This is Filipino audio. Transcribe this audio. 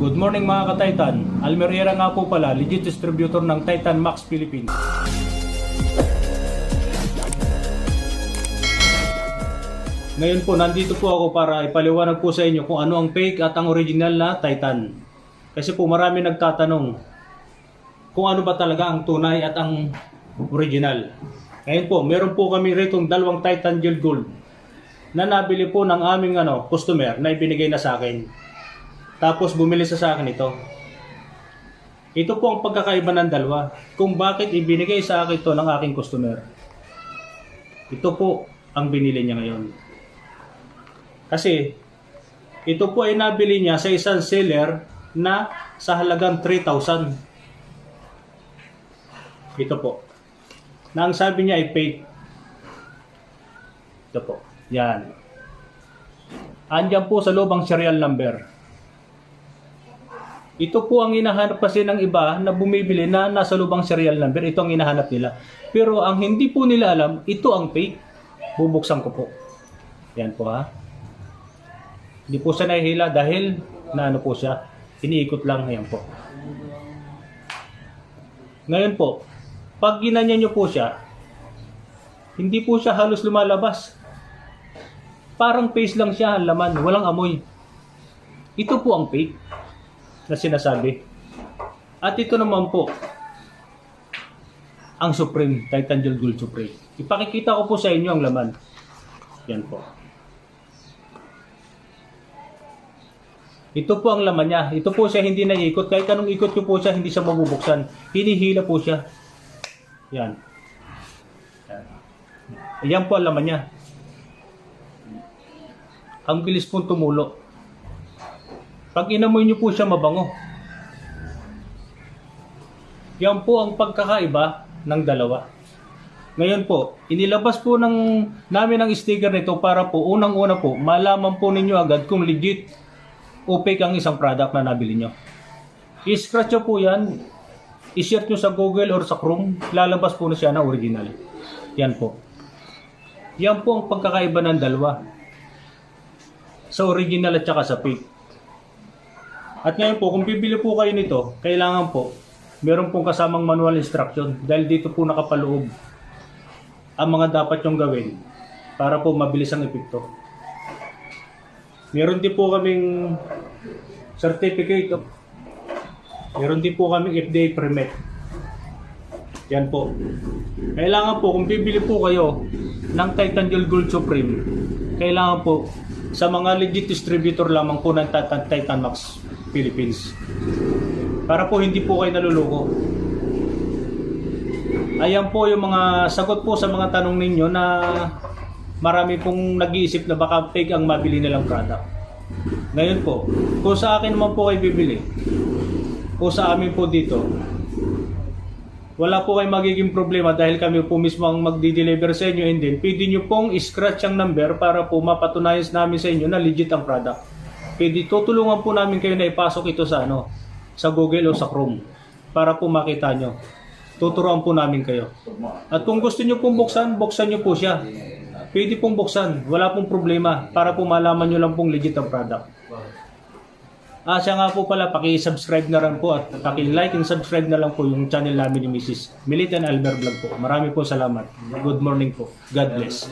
Good morning mga ka-Titan. Almerera nga po pala, legit distributor ng Titan Max Philippines. Ngayon po, nandito po ako para ipaliwanag po sa inyo kung ano ang fake at ang original na Titan. Kasi po marami nagtatanong kung ano ba talaga ang tunay at ang original. Ngayon po, meron po kami ritong dalawang Titan Gel Gold na nabili po ng aming customer na ibinigay na sa akin. Tapos bumili sa akin ito. Ito po ang pagkakaiba ng dalawa. Kung bakit ibinigay sa akin ito ng aking customer. Ito po ang binili niya ngayon. Kasi ito po ay nabili niya sa isang seller na sa halagang 3,000. Ito po. Na ang sabi niya ay fake. Ito po. Yan. Andiyan po sa loob ang serial number. Ito po ang hinahanap kasi ng iba na bumibili na nasa lubang serial number. Ito ang hinahanap nila. Pero ang hindi po nila alam, ito ang fake. Bubuksan ko po. Yan po ha. Hindi po siya nahihila dahil na ano po siya. Iniikot lang. Yan po. Ngayon po, pag ginanyan nyo po siya, hindi po siya halos lumalabas. Parang face lang siya, laman. Walang amoy. Ito po ang fake na sinasabi. At ito naman po ang Supreme, Titan Gel Gold Supreme. Ipakikita ko po sa inyo ang laman. Yan po. Ito po ang laman niya. Ito po siya hindi naiikot. Kahit anong ikot nyo po siya, hindi siya mabubuksan. Hinihila po siya. Yan. Ayan po ang laman niya. Ang bilis pong tumulo. Pag inamoy nyo po siya, mabango. Yan po ang pagkakaiba ng dalawa. Ngayon po, inilabas po namin ang sticker nito para po, unang-una po, malaman po ninyo agad kung legit o fake ang isang product na nabili nyo. I-scratch nyo po yan, i-search nyo sa Google or sa Chrome, lalabas po na siya na original. Yan po. Yan po ang pagkakaiba ng dalawa. Sa original at saka sa fake. At ngayon po, kung bibili po kayo nito, kailangan po, meron pong kasamang manual instruction dahil dito po nakapaloob ang mga dapat yung gawin para po mabilis ang epekto. Meron din po kaming certificate of, meron din po kaming FDA permit. Yan po. Kailangan po, kung bibili po kayo ng Titan Gel Gold Supreme, kailangan po sa mga legit distributor lamang po ng Titan Max Philippines. Para po hindi po kayo naluloko. Ayan po yung mga sagot po sa mga tanong ninyo na marami pong nag-iisip na baka fake ang mabili nilang product. Ngayon po, kung sa akin naman po kayo bibili, o sa amin po dito, wala po kayong magiging problema dahil kami po mismo ang magdi-deliver sa inyo, and then pwede nyo pong scratch ang number para po mapatunayan namin sa inyo na legit ang product. Pwede tutulungan po namin kayo na ipasok ito sa sa Google o sa Chrome para po makita nyo. Tuturuan po namin kayo. At kung gusto nyo pong buksan, buksan nyo po siya. Pwede pong buksan, wala pong problema para po malaman nyo lang pong legit ang product. Siya nga po pala, paki-subscribe na rin po at paki-like and subscribe na lang po yung channel namin ni Mrs. Militan Albert Vlog po. Marami po salamat. Good morning po. God bless.